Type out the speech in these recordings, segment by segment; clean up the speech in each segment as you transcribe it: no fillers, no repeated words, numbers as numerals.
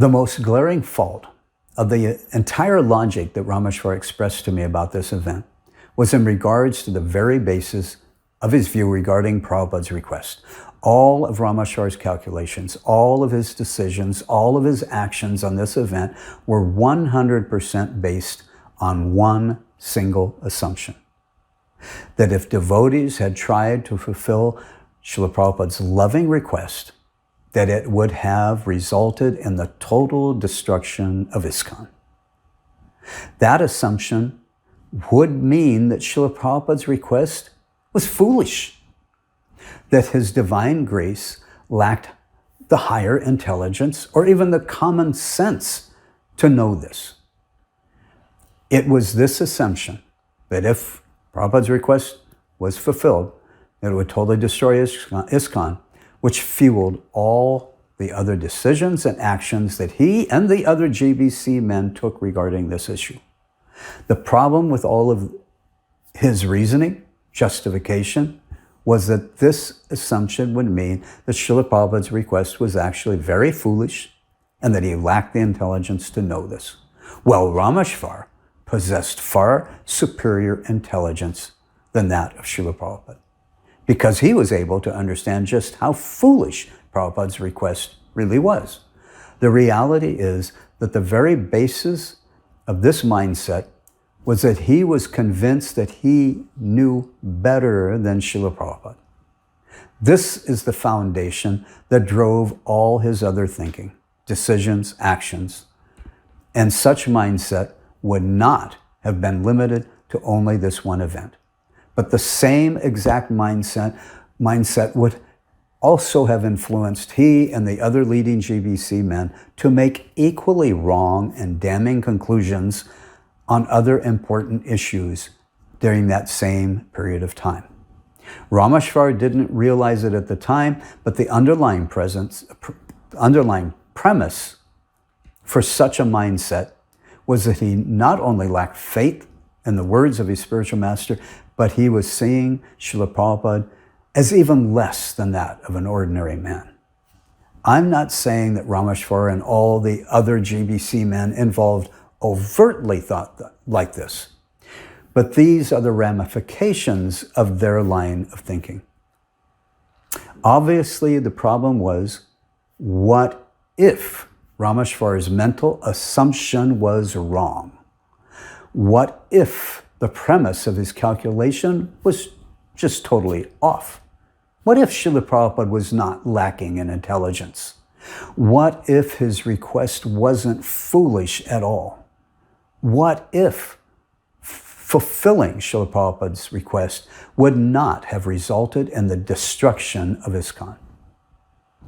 The most glaring fault of the entire logic that Ramesvar expressed to me about this event was in regards to the very basis of his view regarding Prabhupada's request. All of Ramesvar's calculations, all of his decisions, all of his actions on this event were 100% based on one single assumption: that if devotees had tried to fulfill Srila Prabhupada's loving request, that it would have resulted in the total destruction of ISKCON. That assumption would mean that Srila Prabhupada's request was foolish, that his divine grace lacked the higher intelligence or even the common sense to know this. It was this assumption that if Prabhupada's request was fulfilled, that it would totally destroy ISKCON, which fueled all the other decisions and actions that he and the other GBC men took regarding this issue. The problem with all of his reasoning, justification, was that this assumption would mean that Srila Prabhupada's request was actually very foolish and that he lacked the intelligence to know this. Well, Ramesvar possessed far superior intelligence than that of Srila Prabhupada, because he was able to understand just how foolish Prabhupada's request really was. The reality is that the very basis of this mindset was that he was convinced that he knew better than Srila Prabhupada. This is the foundation that drove all his other thinking, decisions, actions, and such mindset would not have been limited to only this one event. But the same exact mindset would also have influenced he and the other leading GBC men to make equally wrong and damning conclusions on other important issues during that same period of time. Ramesvar didn't realize it at the time, but the underlying premise for such a mindset was that he not only lacked faith in the words of his spiritual master, but he was seeing Srila Prabhupada as even less than that of an ordinary man. I'm not saying that Ramesvar and all the other GBC men involved overtly thought like this, but these are the ramifications of their line of thinking. Obviously, the problem was, what if Ramesvar's mental assumption was wrong? What if the premise of his calculation was just totally off? What if Srila Prabhupada was not lacking in intelligence? What if his request wasn't foolish at all? What if fulfilling Srila Prabhupada's request would not have resulted in the destruction of ISKCON?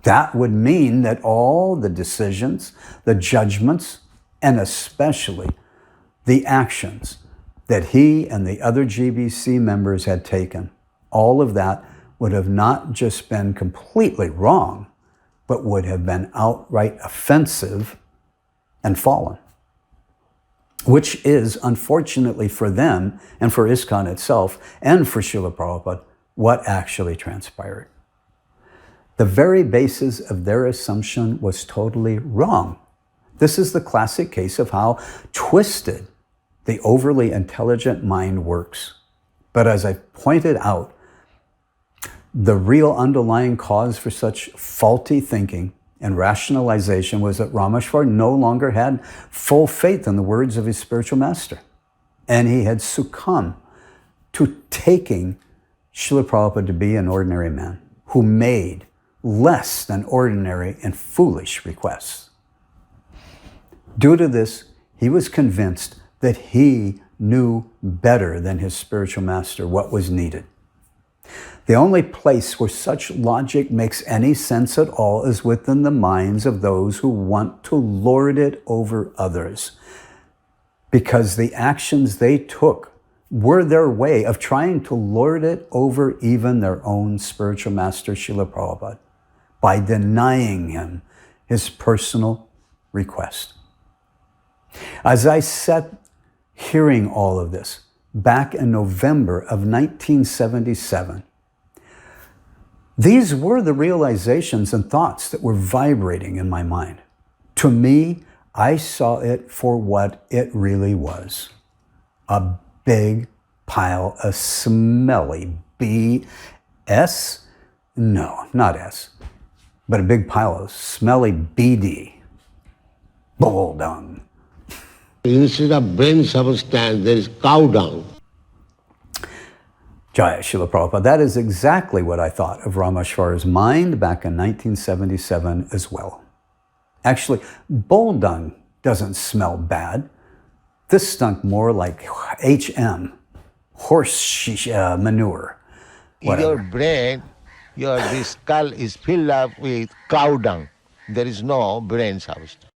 That would mean that all the decisions, the judgments, and especially the actions that he and the other GBC members had taken, all of that would have not just been completely wrong, but would have been outright offensive and fallen. Which is, unfortunately for them and for ISKCON itself and for Srila Prabhupada, what actually transpired. The very basis of their assumption was totally wrong. This is the classic case of how twisted the overly intelligent mind works. But as I pointed out, the real underlying cause for such faulty thinking and rationalization was that Ramesvar no longer had full faith in the words of his spiritual master. And he had succumbed to taking Srila Prabhupada to be an ordinary man who made less than ordinary and foolish requests. Due to this, he was convinced that he knew better than his spiritual master what was needed. The only place where such logic makes any sense at all is within the minds of those who want to lord it over others, because the actions they took were their way of trying to lord it over even their own spiritual master, Srila Prabhupada, by denying him his personal request. As I sat hearing all of this back in November of 1977, these were the realizations and thoughts that were vibrating in my mind. To me, I saw it for what it really was. A big pile of smelly B.S.? No, not S. But a big pile of smelly B.D. Bull dung. Instead of brain substance, there is cow dung. Jaya Srila Prabhupada. That is exactly what I thought of Rameshwar's mind back in 1977 as well. Actually, bull dung doesn't smell bad. This stunk more like HM, horse manure. In your brain, this skull is filled up with cow dung. There is no brain substance.